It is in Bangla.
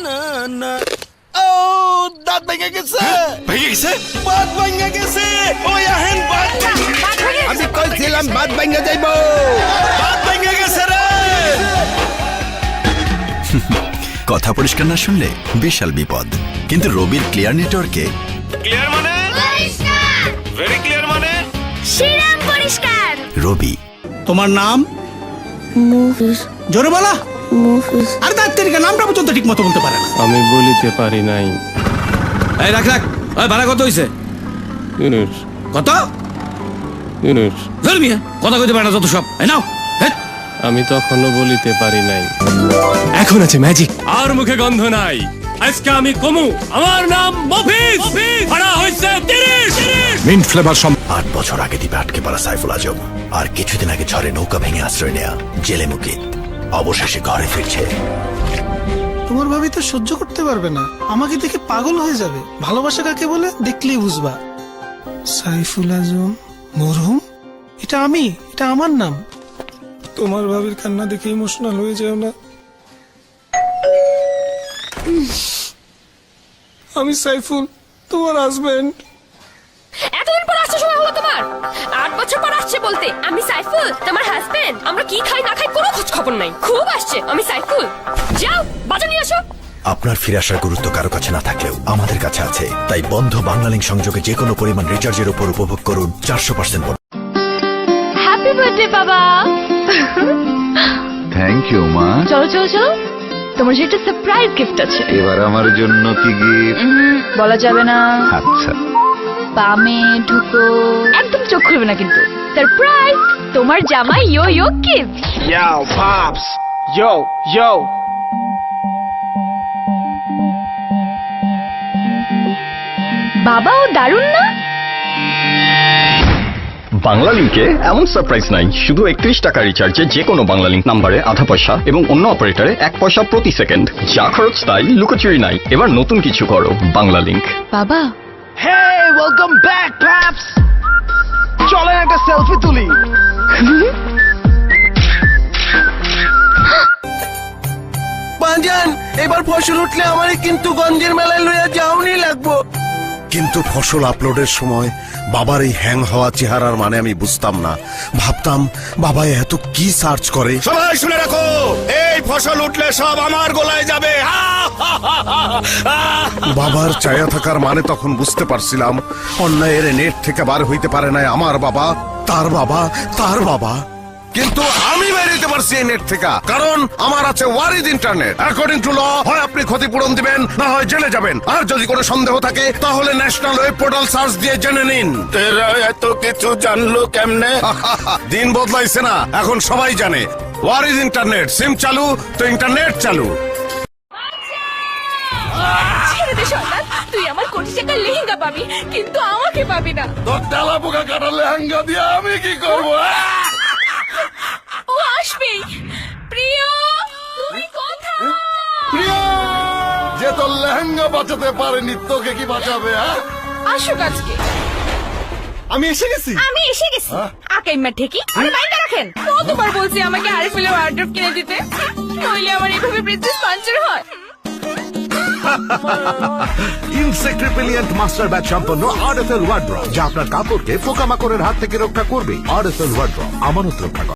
না না ও দাঁত ভেঙে গেছে বাত ভেঙে গেছে ওই আহেন বাত আমি কইছিলাম বাত ভেঙে যাইবো বাত ভেঙে গেছে রে কথা পরিষ্কার না শুনলে বিশাল বিপদ। কিন্তু রবির ক্লিয়ার নেটওয়ার্কে ক্লিয়ার মানে ভেরি ক্লিয়ার মানে শিরাম পরিষ্কার। রবি তোমার নাম? মুভিস জোরে বলা। মুভিস আর তার নামটা পর্যন্ত ঠিক মতো বলতে পারে না। আমি বলিতে পারি নাই। এই রাখ রাখ। ওই ভাড়া কত হইছে? ইউনুস কত? ইউনুস জোর মিয়া কথা কইতে পারে না যত সব। এই নাও। আমি তখনও বলিতে পারি নাই। এখন আছে ম্যাজিক। আর মুখে গন্ধ নাই। আজকে আমি কমু। আমার নাম মফিজ। ভাড়া হইছে 30। মিন্ট ফ্লেভার 8 বছর আগে দ্বীপে আটকে পড়া সাইফুল আজম আর কিছুদিন আগে ঝড়ে নৌকা ভেঙে আশ্রয় নেয়া জেলে মুকিত অবশেষে ঘরে ফিরছে। তোমার ভাবি তো সহ্য করতে পারবে না, আমাকে দেখে পাগল হয়ে যাবে। ভালোবাসা কাকে বলে দেখলেই বুঝবা। সাইফুল আজম মরহুম, এটা আমি, এটা আমার নাম। তোমার ভাবির কান্না দেখে ইমোশনাল হয়ে যাও না। আমি সাইফুল, তোমার হাজবেন্ড। এতদিন পর আসছে সময় হলো তোমার? 8 বছর পর আসছে বলতে আমি সাইফুল তোমার হাজবেন্ড। আমরা কি খাই না খাই কোনো খোঁজ খবর নাই। খুব আসছে আমি সাইফুল। যাও বাজা নিয়ে আসো। আপনার ফিরে আসার গুরুত্ব কারো কাছে না থাকলেও আমাদের কাছে আছে। তাই বন্ধ বাংলালিংক সংযোগে যে কোনো পরিমাণ রিচার্জের উপর উপভোগ করুন 400% হ্যাপি বার্থডে বাবা। থ্যাংক ইউ মা। চলো চলো চলো, তোমার যে একটা সারপ্রাইজ গিফট আছে। এবার আমার জন্য কি গিফট? বলা যাবে না। আচ্ছা বামে ঢুকো, একদম চোখ খুলবে না কিন্তু। সারপ্রাইজ, তোমার জামাই ইয়ো ইয়ো gift. Yo, Pops! Yo, yo! বাবাও দারুণ না? বাংলা লিংকে এমন সারপ্রাইজ নাই। শুধু 31 টাকা রিচার্জে যে কোনো বাংলা লিংক নাম্বারে আধা পয়সা এবং অন্য অপারেটরে 1 পয়সা প্রতি সেকেন্ড। যা খরচ তাই, লুকোচুরি নাই। এবার নতুন কিছু করো বাংলা লিংক। বাবা Hey, welcome back, Pops! চলেন একটা সেলফি তুলি। বাজান, এবার ফসল উঠলে আমারে কিন্তু গঞ্জের মেলায় লইয়া যাওনি লাগবো। কিন্তু ফসল আপলোডের সময় বাবার এই হ্যাং হওয়া চেহারার মানে আমি বুঝতাম না। ভাবতাম বাবা এত কি সার্চ করে। সবাই শুনে রাখো, এই ফসল উঠলে সব আমার গোলায় যাবে। বাবার চায়া থাকার মানে তখন বুঝতে পারছিলাম অন্যায়ের নেট থেকে বার হইতে পারে না আমার বাবা, তার বাবা, তার বাবা। কিন্তু আমি বেরিয়ে পারছি এই নেট থেকে, কারণ আমার আছে ওয়ারিদ ইন্টারনেট। অ্যাকর্ডিং টু ল, হয় আপনি ক্ষতিপূরণ দিবেন, না হয় জেলে যাবেন। আর যদি কোনো সন্দেহ থাকে তাহলে ন্যাশনাল ওয়েব পোর্টাল সার্চ দিয়ে জেনে নিন। এরা এত কিছু জানলো কেমনে? দিন বদলাইছে না, এখন সবাই জানে। ওয়ারিদ ইন্টারনেট, সিম চালু তো ইন্টারনেট চালু। ছেড়ে দে শয়তান, তুই আমার কোটি টাকার লেহেঙ্গা পাবি কিন্তু আমাকে পাবি না। তোর ডালা পোকা কাটা লেহেঙ্গা দিয়ে আমি কি করবো? ও আসবেই। প্রিয় তুই কোথায়? প্রিয়া, যে তোর লেহেঙ্গা বাঁচাতে পারেনি তোকে কি বাঁচাবে? আসুক আজকে। আমি এসে গেছি। আমি এসে গেছি। আকাইমা ঠেকি আরে বাইরে রাখেন। কতবার বলছি আমাকে আরিফুলের ওয়ার্ড্রপ কিনে দিতে, নইলে আমার এভাবে প্রিন্সেস পাঞ্চার হয়। ইনসেক্ট রিপেলিয়েন্ট মাস্টার ব্যাচ সম্পন্ন আরএফএল ওয়ার্ড্রপ, যা আপনার কাপড়কে পোকামাকড়ের হাত থেকে রক্ষা করবে। আরএফএল ওয়ার্ড্রপ, আমানত রক্ষা করে।